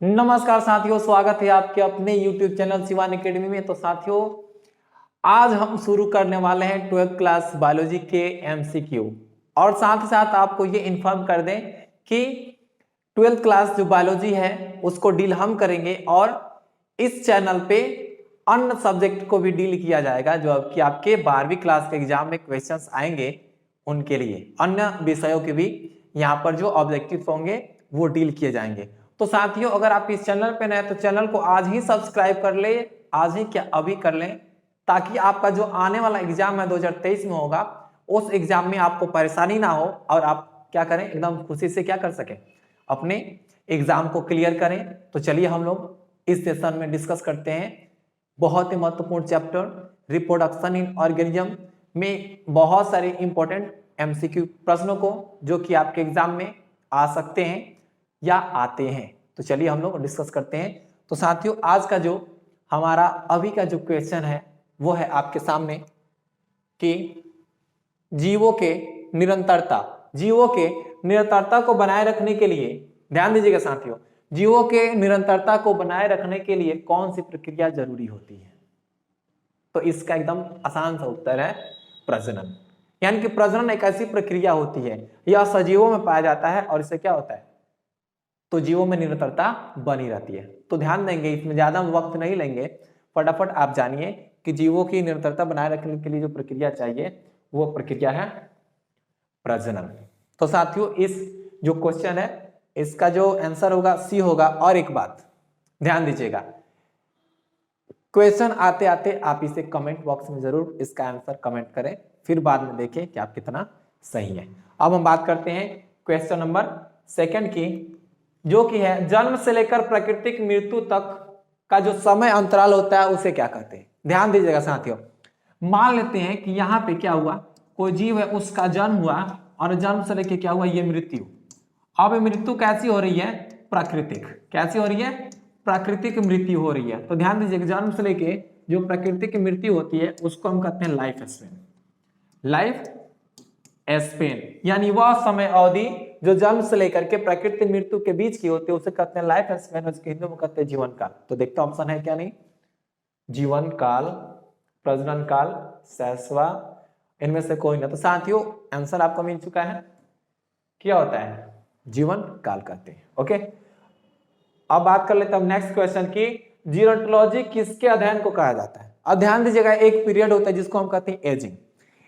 नमस्कार साथियों, स्वागत है आपके अपने YouTube चैनल शिवान एकेडमी में। तो साथियों, आज हम शुरू करने वाले हैं 12th क्लास बायोलॉजी के MCQ और साथ ही साथ आपको ये इन्फॉर्म कर दें कि 12th क्लास जो बायोलॉजी है उसको डील हम करेंगे और इस चैनल पे अन्य सब्जेक्ट को भी डील किया जाएगा जो कि आपके 12वीं क्लास के एग्जाम में क्वेश्चंस आएंगे, उनके लिए अन्य विषयों के भी यहाँ पर जो ऑब्जेक्टिव होंगे वो डील किए जाएंगे। तो साथियों, अगर आप इस चैनल पे नए तो चैनल को आज ही सब्सक्राइब कर ले, आज ही क्या अभी कर लें, ताकि आपका जो आने वाला एग्जाम है 2023 में होगा उस एग्जाम में आपको परेशानी ना हो और आप क्या करें, एकदम खुशी से क्या कर सकें, अपने एग्जाम को क्लियर करें। तो चलिए हम लोग इस सेशन में डिस्कस करते हैं बहुत ही महत्वपूर्ण चैप्टर रिप्रोडक्शन इन ऑर्गेनिज्म में बहुत सारे इंपॉर्टेंट MCQ प्रश्नों को जो कि आपके एग्जाम में आ सकते हैं या आते हैं। तो चलिए हम लोग डिस्कस करते हैं। तो साथियों, आज का जो हमारा अभी का जो क्वेश्चन है वो है आपके सामने कि जीवों के निरंतरता को बनाए रखने के लिए, ध्यान दीजिएगा साथियों, जीवों के निरंतरता को बनाए रखने के लिए कौन सी प्रक्रिया जरूरी होती है? तो इसका एकदम आसान सा उत्तर है प्रजनन। यानी कि प्रजनन एक ऐसी प्रक्रिया होती है, यह सजीवों में पाया जाता है और इससे क्या होता है, तो जीवों में निरंतरता बनी रहती है। तो ध्यान देंगे, इसमें ज्यादा वक्त नहीं लेंगे, फटाफट आप जानिए कि जीवों की निरंतरता बनाए रखने के लिए जो प्रक्रिया चाहिए वो प्रक्रिया है प्रजनन। तो साथियों, इस जो क्वेश्चन है इसका जो आंसर होगा सी होगा। और एक बात ध्यान दीजिएगा, क्वेश्चन आते आते आप इसे कमेंट बॉक्स में जरूर इसका आंसर कमेंट करें, फिर बाद में देखें कि आप कितना सही है। अब हम बात करते हैं क्वेश्चन नंबर 2 की, जो कि है जन्म से लेकर प्राकृतिक मृत्यु तक का जो समय अंतराल होता है उसे क्या कहते हैं? ध्यान दीजिएगा साथियों, मान लेते हैं कि यहाँ पे क्या हुआ, कोई जीव है उसका जन्म हुआ और जन्म से लेकर क्या हुआ, ये मृत्यु। अब मृत्यु कैसी हो रही है? प्राकृतिक। कैसी हो रही है? प्राकृतिक मृत्यु हो रही है। तो ध्यान दीजिएगा, जन्म से लेके जो प्राकृतिक मृत्यु होती है उसको हम कहते हैं लाइफ स्पेन। लाइफ स्पेन यानी वह समय अवधि जो जन्म से लेकर के प्राकृतिक मृत्यु के बीच की होती है उसे कहते हैं लाइफ स्पेन, उसके हिंदी में कहते हैं जीवन काल। तो देखते हैं ऑप्शन है क्या नहीं, जीवन काल, प्रजनन काल, शैशवा, इनमें से कोई ना। तो साथियों, आंसर आपको मिल चुका है, क्या होता है, जीवन काल कहते हैं। ओके, अब बात कर लेते हैं नेक्स्ट क्वेश्चन की, जीरोंटोलॉजी किसके अध्ययन को कहा जाता है? अब ध्यान दीजिएगा, एक पीरियड होता है जिसको हम कहते हैं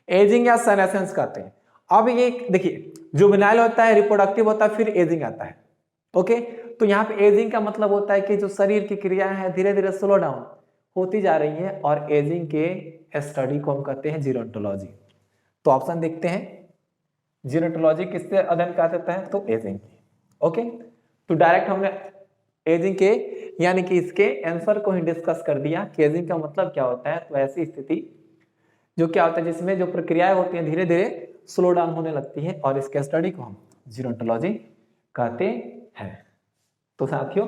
एजिंग या सेनेसेंस कहते हैं। अब ये देखिए, जुवेनाइल होता है, रिप्रोडक्टिव होता है, फिर एजिंग आता है। ओके, तो यहाँ पे एजिंग का मतलब होता है कि जो शरीर की क्रियाएं हैं धीरे धीरे स्लो डाउन होती जा रही है और एजिंग के स्टडी को हम कहते हैं जीरोंटोलॉजी। तो ऑप्शन देखते हैं, जीरोंटोलॉजी किससे अध्ययन कहा जाता है? तो एजिंग। ओके, तो डायरेक्ट हमने एजिंग के यानी कि इसके आंसर को ही डिस्कस कर दिया कि एजिंग का मतलब क्या होता है। तो ऐसी स्थिति जो क्या होता है जिसमें जो प्रक्रियाएं होती हैं धीरे धीरे स्लो डाउन होने लगती है और इसके स्टडी को हम जीरोंटोलॉजी कहते हैं। तो साथियों,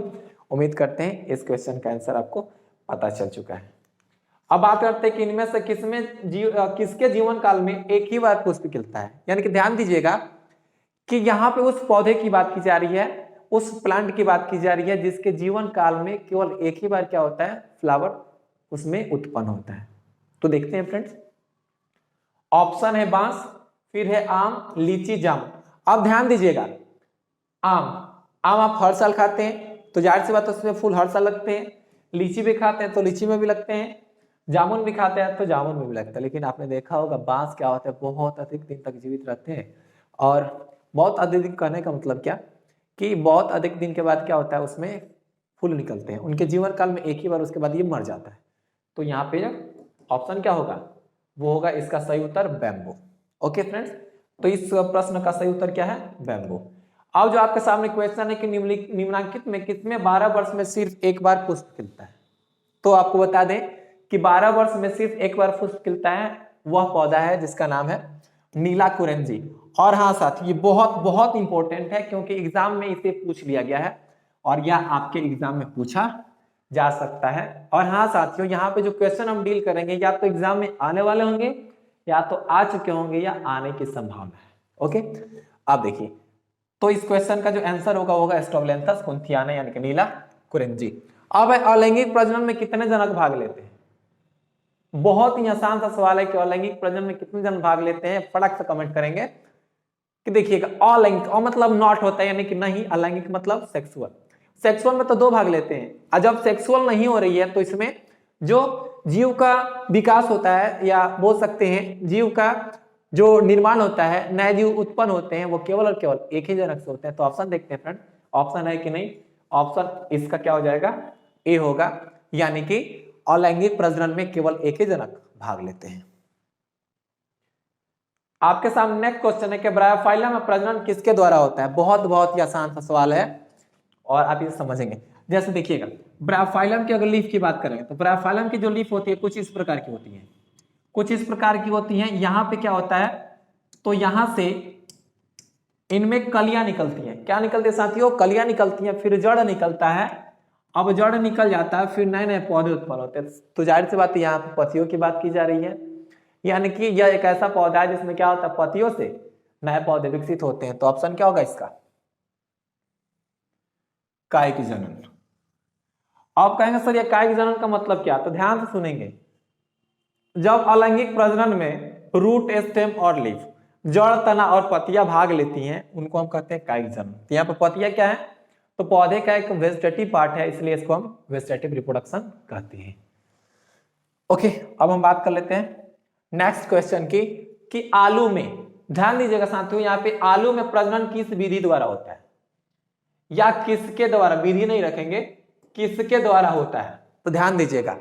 उम्मीद करते हैं इस क्वेश्चन का आंसर आपको पता चल चुका है। अब बात करते हैं कि इनमें से किसके जीवन काल में एक ही बार पुष्प खिलता है। यानी कि ध्यान दीजिएगा कि यहाँ पे उस पौधे की बात की जा रही है, उस प्लांट की बात की जा रही है जिसके जीवन काल में केवल एक ही बार क्या होता है, फ्लावर उसमें उत्पन्न होता है। तो देखते हैं फ्रेंड्स, ऑप्शन है बांस, फिर है आम, लीची, जाम। अब ध्यान दीजिएगा, आम आप हर साल खाते हैं तो जाहिर सी बात है उसमें फूल हर साल लगते हैं। लीची भी खाते हैं तो लीची में भी लगते हैं, जामुन भी खाते हैं तो जामुन में भी लगता है। लेकिन आपने देखा होगा बांस क्या होता है, बहुत अधिक दिन तक जीवित रहते हैं। और बहुत अधिक कहने का मतलब क्या कि बहुत अधिक दिन के बाद क्या होता है, उसमें फूल निकलते हैं। उनके जीवन काल में एक ही बार, उसके बाद ये मर जाता है। तो यहाँ पे ऑप्शन क्या होगा, वो होगा इसका सही उत्तर बैम्बू। ओके फ्रेंड्स, तो इस प्रश्न का सही उत्तर क्या है, बैम्बू। अब जो आपके सामने क्वेश्चन है कि निम्नलिखित में किसमें 12 वर्ष में सिर्फ एक बार पुष्प खिलता है? तो आपको बता दें कि 12 वर्ष में सिर्फ एक बार पुष्प खिलता है, वह पौधा है जिसका नाम है नीला कुरेंजी। और हाँ साथ ये बहुत बहुत इंपॉर्टेंट है क्योंकि एग्जाम में इसे पूछ लिया गया है और यह आपके एग्जाम में पूछा जा सकता है। और हाँ साथियों, यहाँ पे जो क्वेश्चन हम डील करेंगे या तो एग्जाम में आने वाले होंगे या तो आ चुके होंगे या आने की संभावना है। ओके, अब देखिए, तो इस क्वेश्चन का जो आंसर होगा स्ट्रोबिलेंथस कुंथियाना यानी कि नीला कुरिंजी। अब अलैंगिक प्रजनन में कितने जनक भाग लेते हैं? बहुत ही आसान सा सवाल है कि अलैंगिक प्रजनन में कितने जन भाग लेते हैं, फटाक से कमेंट करेंगे कि देखिएगा अलैंगिक मतलब नॉट होता है यानी कि नहीं, अलैंगिक मतलब सेक्सुअल। सेक्सुअल में तो 2 भाग लेते हैं, और जब सेक्सुअल नहीं हो रही है तो इसमें जो जीव का विकास होता है या बोल सकते हैं जीव का जो निर्माण होता है, नए जीव उत्पन्न होते हैं, वो केवल और केवल एक ही जनक से होते हैं। तो ऑप्शन देखते हैं फ्रेंड, ऑप्शन है कि नहीं? ऑप्शन इसका क्या हो जाएगा? ए होगा, यानी कि अलैंगिक प्रजनन में केवल एक ही जनक भाग लेते हैं। आपके सामने नेक्स्ट क्वेश्चन है कि ब्रायोफाइलम में प्रजनन किसके द्वारा होता है? बहुत ही आसान सा सवाल है और आप इसे समझेंगे। जैसे देखिएगा, ब्रायोफाइलम की अगर लीफ की बात करें तो ब्रायोफाइलम की जो लीफ होती है कुछ इस प्रकार की होती है, कुछ इस प्रकार की होती है। यहाँ पे क्या होता है, तो यहां से इनमें कलियां निकलती हैं। क्या निकलती है साथियों? कलियां निकलती हैं, फिर जड़ निकलता है। अब जड़ निकल जाता है, फिर नए नए पौधे उत्पन्न होते हैं। तो जाहिर सी बात है यहाँ पे पतियों की बात की जा रही है, यानी कि यह एक ऐसा पौधा है जिसमें क्या होता है, पतियों से नए पौधे विकसित होते हैं। तो ऑप्शन क्या होगा इसका? कायिक जनन। आप कहेंगे सर ये कायिक जनन का मतलब क्या? तो ध्यान से सुनेंगे। जब अलैंगिक प्रजनन में रूट, स्टेम और लीफ, जड़, तना और पत्तियां भाग लेती हैं, उनको हम कहते हैं कायिक जनन। तो यहाँ पर पत्तियां क्या है, तो पौधे का एक वेजिटेटिव पार्ट है, इसलिए इसको हम वेजिटेटिव रिप्रोडक्शन कहते हैं। ओके, अब हम बात कर लेते हैं नेक्स्ट क्वेश्चन की कि आलू में, ध्यान दीजिएगा साथियों, यहाँ पे आलू में प्रजनन किस विधि द्वारा होता है या किसके द्वारा? विधि नहीं रखेंगे, किसके द्वारा होता है। तो ध्यान दीजिएगा,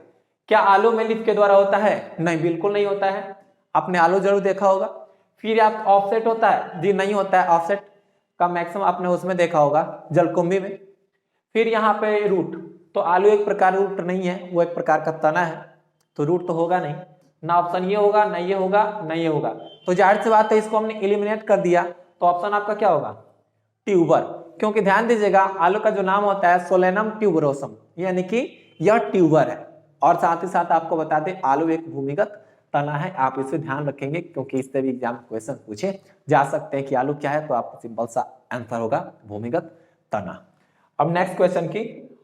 क्या आलू में लीफ के द्वारा होता है? नहीं, बिल्कुल नहीं होता है। आपने आलू जरूर देखा होगा। फिर आप ऑफसेट होता है? जी नहीं होता है। ऑफसेट का मैक्सिमम आपने उसमें देखा होगा, जलकुंभी में। फिर यहाँ पे रूट, तो आलू एक प्रकार रूट नहीं है, वो एक प्रकार का तना है, तो रूट तो होगा नहीं ना। ऑप्शन ये होगा, ना ये होगा, ना ये होगा। तो जाहिर सी बात है इसको हमने एलिमिनेट कर दिया, तो ऑप्शन आपका क्या होगा? ट्यूबर। क्योंकि ध्यान दीजिएगा आलू का जो नाम होता है सोलेनम ट्यूबरोसम, यानी कि यह ट्यूबर है। और साथ ही साथ आपको बता दें आलू एक भूमिगत तना है। आप इसे ध्यान रखेंगे क्योंकि इससे भी एग्जाम क्वेश्चन पूछे जा सकते हैं कि आलू क्या है, तो आपको सिंपल सा आंसर होगा भूमिगत तना। अब नेक्स्ट क्वेश्चन की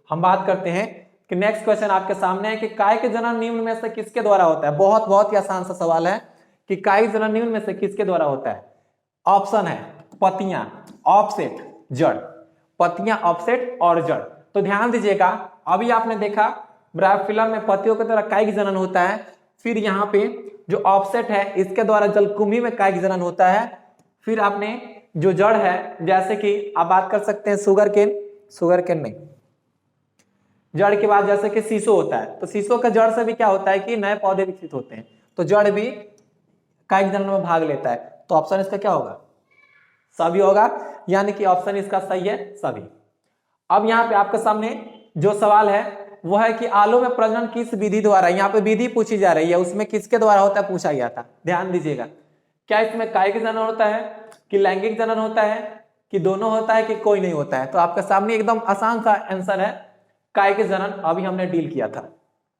हम बात करते हैं कि नेक्स्ट क्वेश्चन आपके सामने है कि कायिक जनन निम्न में से किसके द्वारा होता है? बहुत ही आसान सा सवाल है कि कायिक जनन निम्न में से किसके द्वारा होता है? ऑप्शन है पत्तियां, ऑफसेट, जड़। पत्तियां, ऑफसेट और जड़। तो ध्यान दीजिएगा, अभी आपने देखा ब्रायोफिलम में पत्तियों के द्वारा कायिक जनन होता है। फिर यहाँ पे जो ऑफसेट है इसके द्वारा जलकुंभी में कायिक जनन होता है। फिर आपने जो जड़ है, जैसे कि आप बात कर सकते हैं शुगर केन नहीं, जड़ के बाद जैसे कि सीसो होता है, तो सीसो का जड़ से भी क्या होता है कि नए पौधे विकसित होते हैं। तो जड़ भी कायिक जनन में भाग लेता है। तो ऑप्शन इसका क्या होगा? सभी होगा, यानी कि ऑप्शन इसका सही है, सभी। अब यहाँ पे आपके सामने जो सवाल है वो है कि आलू में प्रजनन किस विधि द्वारा, यहाँ पे विधि पूछी जा रही है, उसमें किसके द्वारा होता है पूछा गया था। ध्यान दीजिएगा, क्या इसमें कायिक जनन होता है कि लैंगिक जनन होता है कि दोनों होता है कि कोई नहीं होता है? तो आपके सामने एकदम आसान सा आंसर है कायिक जनन। अभी हमने डील किया था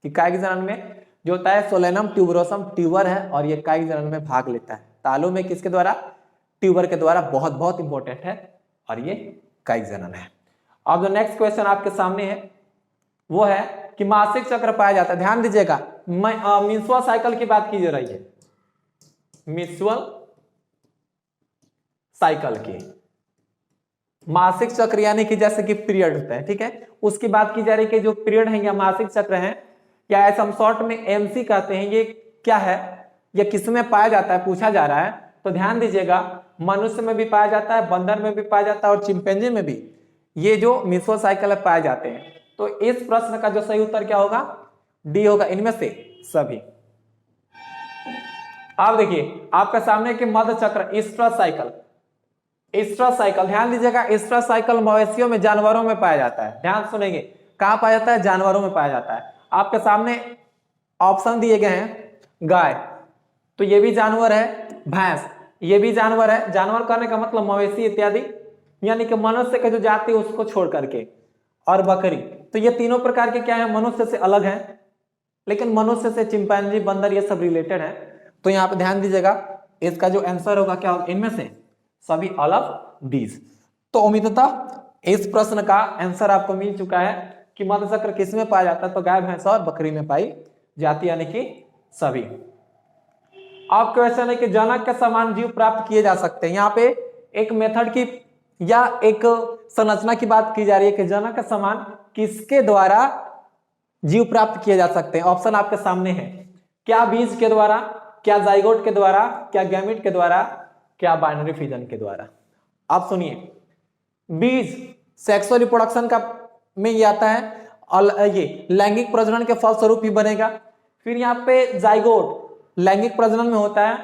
कि कायिक जनन में जो होता है सोलेनम ट्यूबरोसम ट्यूबर है और ये कायिक जनन में भाग लेता है। आलू में किसके द्वारा? ट्यूबर के द्वारा। बहुत इंपॉर्टेंट है और ये कायिक जनन है। अब जो नेक्स्ट क्वेश्चन आपके सामने है वो है कि मासिक चक्र पाया जाता है। ध्यान दीजिएगा, मेंस्ट्रुअल साइकिल की बात की जा रही है, मेंस्ट्रुअल साइकिल की। मासिक चक्र यानी कि जैसे कि पीरियड होता है, ठीक है, उसकी बात की जा रही है कि जो पीरियड है या मासिक चक्र है या ऐसा हम शॉर्ट में एमसी कहते हैं, ये क्या है, ये किसमें पाया जाता है पूछा जा रहा है। तो ध्यान दीजिएगा, मनुष्य में भी पाया जाता है, बंदर में भी पाया जाता है और चिंपैंजी में भी ये जो मेंस्ट्रुअल साइकिल है पाए जाते हैं। तो इस प्रश्न का जो सही उत्तर क्या होगा? डी होगा, इनमें से सभी। आप देखिए आपके सामने के मध्य चक्र ईस्ट्रस साइकिल, ध्यान दीजिएगा ईस्ट्रस साइकिल मवेशियों में, जानवरों में पाया जाता है। ध्यान सुनेंगे, कहां पाया जाता है? जानवरों में पाया जाता है। आपके सामने ऑप्शन दिए गए हैं, गाय तो ये भी जानवर है, भैंस ये भी जानवर है, जानवर करने का मतलब मवेशी इत्यादि, यानी कि मनुष्य का जो जाति है उसको छोड़ करके, और बकरी, तो ये तीनों प्रकार के क्या है? मनुष्य से अलग है, लेकिन मनुष्य से चिंपैंजी, बंदर ये सब रिलेटेड है। तो यहाँ पे ध्यान दीजिएगा, इसका जो आंसर होगा क्या होगा? इनमें से सभी ऑल ऑफ दीज। तो उम्मीदतः इस प्रश्न का आंसर आपको मिल चुका है। कि मधुचक्र किसमें पाया जाता है, तो गाय, भैंस और बकरी में पाई जाती है, यानी कि सभी। अब क्वेश्चन है कि जनक के समान जीव प्राप्त किए जा सकते हैं। यहाँ पे एक मेथड की या एक संरचना की बात की जा रही है कि जनक के समान किसके द्वारा जीव प्राप्त किए जा सकते हैं। ऑप्शन आपके सामने है, क्या बीज के द्वारा, क्या जाइगोट के द्वारा, क्या गैमेट के द्वारा, क्या बाइनरी फिजन के द्वारा। आप सुनिए, बीज सेक्सुअल रिप्रोडक्शन का में ये आता है, और ये लैंगिक प्रजनन के फलस्वरूप ही बनेगा। फिर यहाँ पे जाइगोट लैंगिक प्रजनन में होता है।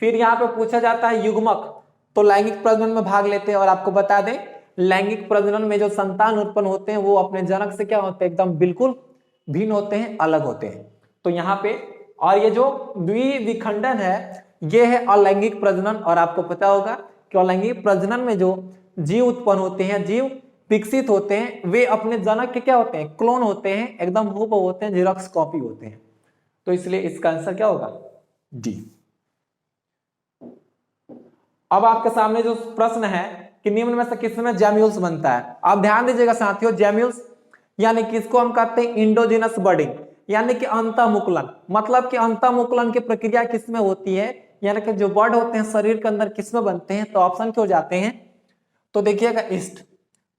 फिर यहाँ पे पूछा जाता है युग्मक, तो लैंगिक प्रजनन में भाग लेते हैं। और आपको बता दें, लैंगिक प्रजनन में जो संतान उत्पन्न होते हैं वो अपने जनक से क्या होते हैं, एकदम बिल्कुल भिन्न होते हैं, अलग होते हैं। तो यहाँ पे, और ये जो द्विविखंडन है ये है अलैंगिक प्रजनन। और आपको पता होगा कि अलैंगिक प्रजनन में जो जीव उत्पन्न होते हैं, जीव विकसित होते हैं, वे अपने जनक के क्या होते हैं, क्लोन होते हैं, एकदम हूबहू होते हैं, जेरॉक्स कॉपी होते हैं। तो इसलिए इसका आंसर क्या होगा, डी। अब आपके सामने जो प्रश्न है कि निम्न में से किसमें जैम्यूल्स बनता है। आप ध्यान दीजिएगा साथियों, जैम्यूल्स यानी कि इसको हम कहते हैं इंडोजिनस बर्डिंग, यानी कि अंतःमुकुलन। मतलब कि अंतःमुकुलन की प्रक्रिया किसमें होती है, यानी कि जो बर्ड होते हैं शरीर के अंदर किसमें बनते हैं। तो ऑप्शन क्यों जाते हैं, तो देखिएगा ईस्ट।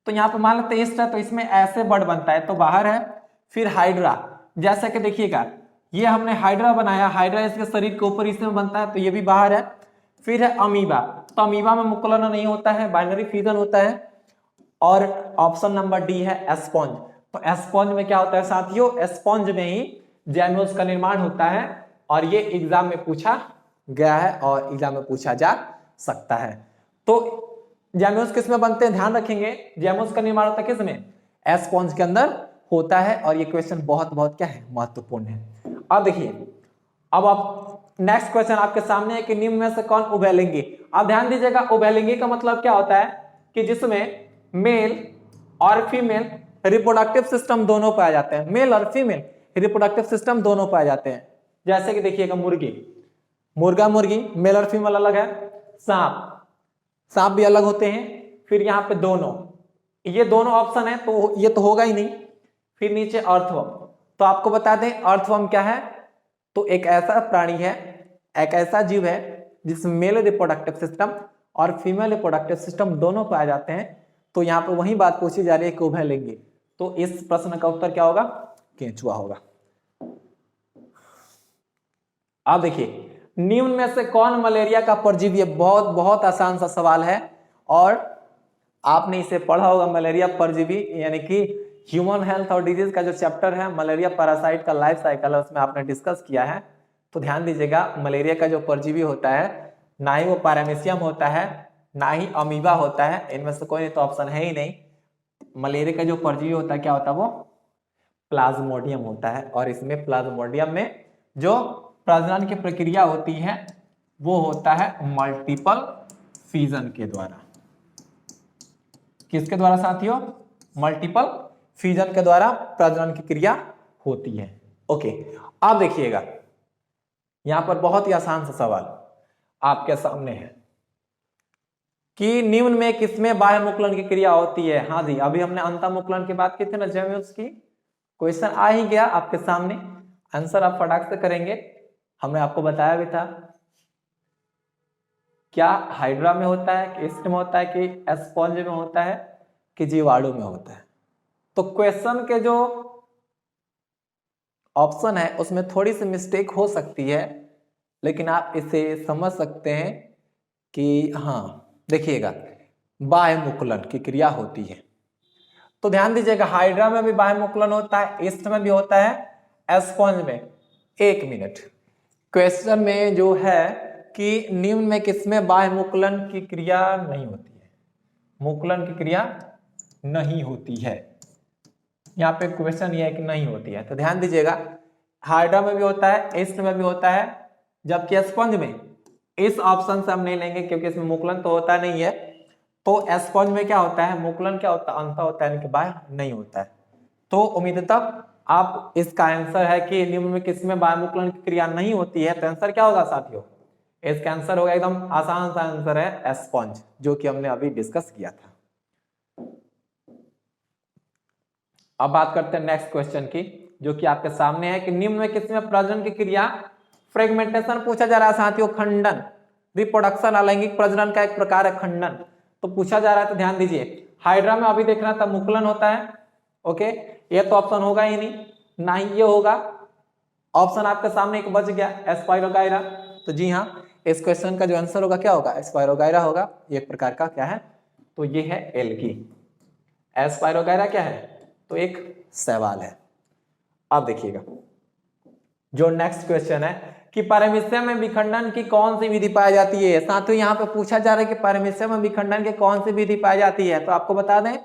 तो यहाँ पे मान लेते हैं ईस्ट है, तो इसमें ऐसे बर्ड बनता है, तो बाहर है। फिर हाइड्रा, जैसा कि देखिएगा ये हमने हाइड्रा बनाया, हाइड्रा इसके शरीर के ऊपर इसमें बनता है, तो ये भी बाहर है। फिर है अमीबा, तो अमीबा में मुकुलन नहीं होता है, बाइनरी फ्यूजन होता है। और ऑप्शन नंबर डी है एस्पॉन्ज। तो एस्पॉन्ज में क्या होता है साथियों, एस्पॉन्ज में ही जैम्यूल्स का निर्माण होता है। और ये एग्जाम में पूछा गया है और एग्जाम में पूछा जा सकता है। तो जैम्यूल्स किसमें बनते हैं, ध्यान रखेंगे, जैम्यूल्स का निर्माण होता है किसमें, एस्पॉन्ज के अंदर होता है। और ये क्वेश्चन बहुत बहुत क्या है, महत्वपूर्ण है। अब देखिए, अब आप नेक्स्ट क्वेश्चन आपके सामने है कि निम्न में से कौन उभयलिंगी। आप ध्यान दीजिएगा, उभयलिंगी का मतलब क्या होता है कि जिसमें मेल और फीमेल रिप्रोडक्टिव सिस्टम दोनों पाए जाते हैं, मेल और फीमेल रिप्रोडक्टिव सिस्टम दोनों पाए जाते हैं। जैसे कि देखिएगा मुर्गी, मुर्गा मुर्गी मेल और फीमेल अलग है। सांप, सांप भी अलग होते हैं। फिर यहाँ पे दोनों, ये दोनों ऑप्शन है, तो ये तो होगा ही नहीं। फिर नीचे अर्थवर्म, तो आपको बता दें अर्थवर्म क्या है, तो एक ऐसा प्राणी है, एक ऐसा जीव है जिसमें मेल रिप्रोडक्टिव सिस्टम और फीमेल रिप्रोडक्टिव सिस्टम दोनों पाए जाते हैं। तो यहाँ पे वही बात पूछी जा रही है कि उभयलिंगी। तो इस प्रश्न का उत्तर क्या होगा, केंचुआ होगा। अब देखिए, निम्न में से कौन मलेरिया का परजीवी है। बहुत बहुत आसान सा सवाल है और आपने इसे पढ़ा होगा, मलेरिया परजीवी यानी कि ह्यूमन हेल्थ और डिजीज का जो चैप्टर है, मलेरिया पैरासाइट का लाइफ साइकिल है, उसमें आपने डिस्कस किया है। तो ध्यान दीजिएगा, मलेरिया का जो परजीवी होता है, ना ही वो पैरामीशियम होता है, ना ही अमीबा होता है, इनमें से कोई तो ऑप्शन है ही नहीं। मलेरिया का जो परजीवी होता है क्या होता है, वो प्लाज्मोडियम होता है। और इसमें प्लाज्मोडियम में जो प्रजनन की प्रक्रिया होती है वो होता है मल्टीपल फिजन के द्वारा। किसके द्वारा साथियों, मल्टीपल फिजन के द्वारा प्रजनन की क्रिया होती है। ओके, अब देखिएगा, यहां पर बहुत ही आसान सा सवाल आपके सामने है कि निम्न में किसमें बाह्य मुकुलन की क्रिया होती है। हाँ जी, अभी हमने अंतःमुकुलन की बात की थी ना, जैम्यूल्स की। क्वेश्चन आ ही गया आपके सामने, आंसर आप फटाक से करेंगे। हमने आपको बताया भी था, क्या हाइड्रा में होता है, कि ईस्ट में होता है, कि एस्पॉन्ज में होता है, कि जीवाणु में होता है। तो क्वेश्चन के जो ऑप्शन है उसमें थोड़ी सी मिस्टेक हो सकती है, लेकिन आप इसे समझ सकते हैं कि हाँ, देखिएगा बाह्य मुकुलन की क्रिया होती है। तो ध्यान दीजिएगा, हाइड्रा में भी बाह्य मुकुलन होता है, ईस्ट में भी होता है, एस्पॉन्ज में। एक मिनट, क्वेश्चन में जो है कि निम्न में किसमें बाह्य मुकुलन की क्रिया नहीं होती है, मुकुलन की क्रिया नहीं होती है। यहाँ पे क्वेश्चन ये है कि नहीं होती है। तो ध्यान दीजिएगा, हाइड्रा में भी होता है, ईस्ट में भी होता है, जबकि एस्पॉन्ज में इस ऑप्शन से हम नहीं लेंगे क्योंकि इसमें मुकुलन तो होता नहीं है। तो एस्पॉन्ज में क्या होता है, मुकुलन क्या होता है, अंत होता है, यानी कि बाह्य नहीं होता है। तो उम्मीदतः आप इसका आंसर है कि निम्न में किसमें बाह्य मुकुलन की क्रिया नहीं होती है। तो आंसर क्या होगा साथियों, इसका आंसर होगा, एकदम आसान सा आंसर है एस्पॉन्ज, जो कि हमने अभी डिस्कस किया था। अब बात करते हैं नेक्स्ट क्वेश्चन की, जो कि आपके सामने है कि निम्न में किसमें प्रजनन की क्रिया फ्रेगमेंटेशन पूछा जा रहा है साथियों, खंडन। रिप्रोडक्शन अलैंगिक प्रजनन का एक प्रकार है खंडन, तो पूछा जा रहा है, तो ध्यान दीजिए। हाइड्रा में अभी देखना था मुकुलन होता है, ओके, ये तो ऑप्शन होगा ही नहीं, ना ही ये होगा। ऑप्शन आपके सामने एक बच गया स्पाइरोगाइरा, तो जी हाँ, इस क्वेश्चन का जो आंसर होगा क्या होगा, स्पाइरोगाइरा होगा। एक प्रकार का क्या है, तो ये है एल्गी। स्पाइरोगाइरा क्या है, तो एक सवाल है। अब देखिएगा जो नेक्स्ट क्वेश्चन है कि पैरामीशियम में विखंडन की कौन सी विधि पाई जाती है। साथियों यहाँ पे पूछा जा रहा है कि पैरामीशियम में विखंडन की कौन सी विधि पाई जाती है, तो आपको बता दें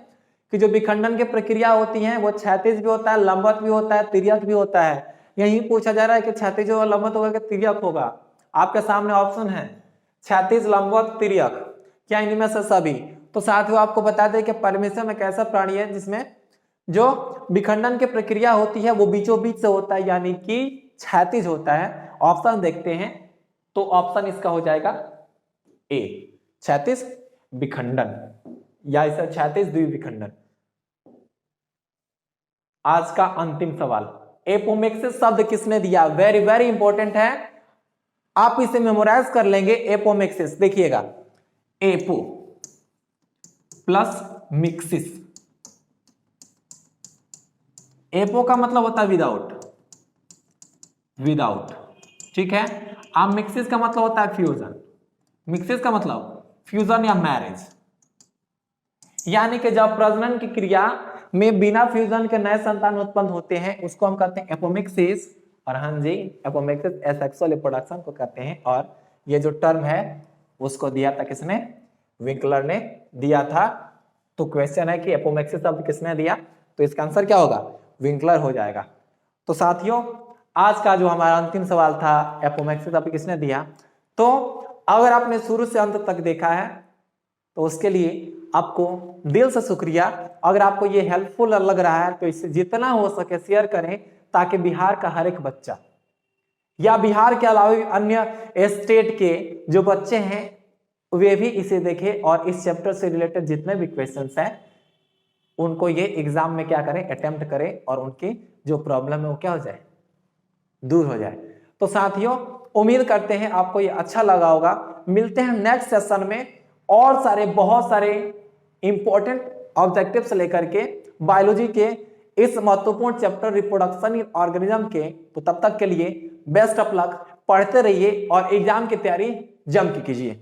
कि जो विखंडन की प्रक्रिया होती है वो क्षैतिज भी होता है, लंबवत भी होता है, तिर्यक भी होता है। यही पूछा जा रहा है कि क्षैतिज होगा, लंबवत होगा कि तिर्यक होगा। आपके सामने ऑप्शन है क्षैतिज, लंबवत, तिर्यक, क्या इनमें से सभी। तो साथियों आपको बता दें कि पैरामीशियम एक ऐसा प्राणी है जिसमें जो विखंडन की प्रक्रिया होती है वो बीचों बीच से होता है, यानी कि क्षैतिज होता है। ऑप्शन देखते हैं, तो ऑप्शन इसका हो जाएगा ए, क्षैतिज विखंडन, या इसे क्षैतिज द्विविखंडन। आज का अंतिम सवाल, एपोमेक्सिस शब्द किसने दिया, वेरी वेरी इंपॉर्टेंट है, आप इसे मेमोराइज कर लेंगे। एपोमेक्सिस देखिएगा, एपो प्लस मिक्सिस, एपो का मतलब होता है विदाउट, विदाउट, ठीक है। अब मिक्सिस का मतलब होता है फ्यूजन, मिक्सिस का मतलब फ्यूजन या मैरिज, यानी कि जब प्रजनन की क्रिया में बिना फ्यूजन के नए संतान उत्पन्न होते हैं उसको हम कहते हैं एपोमिक्सिस। और हाँ जी, एपोमिक्सिस एसेक्सुअल रिप्रोडक्शन को कहते हैं। और ये जो टर्म है उसको दिया था किसने, विंकलर ने दिया था। तो क्वेश्चन है कि एपोमिक्सिस शब्द किसने दिया, तो इसका आंसर क्या होगा, विंकलर हो जाएगा। तो साथियों आज का जो हमारा अंतिम सवाल था, एपोमिक्सिस शब्द किसने दिया, तो अगर आपने शुरू से अंत तक देखा है तो उसके लिए आपको दिल से शुक्रिया। अगर आपको ये हेल्पफुल लग रहा है तो इसे जितना हो सके शेयर करें, ताकि बिहार का हर एक बच्चा या बिहार के अलावा अन्य स्टेट के जो बच्चे हैं वे भी इसे देखें और इस चैप्टर से रिलेटेड जितने भी क्वेश्चंस हैं उनको ये एग्जाम में क्या करें, अटेम्प्ट करें, और उनकी जो प्रॉब्लम है वो क्या हो जाए, दूर हो जाए। तो साथियों उम्मीद करते हैं आपको ये अच्छा लगा होगा। मिलते हैं नेक्स्ट सेशन में और सारे बहुत सारे इंपॉर्टेंट ऑब्जेक्टिव्स लेकर के बायोलॉजी के इस महत्वपूर्ण चैप्टर रिप्रोडक्शन इन ऑर्गेनिज्म के। तो तब तक के लिए बेस्ट ऑफ लक, पढ़ते रहिए और एग्जाम की तैयारी जम के कीजिए।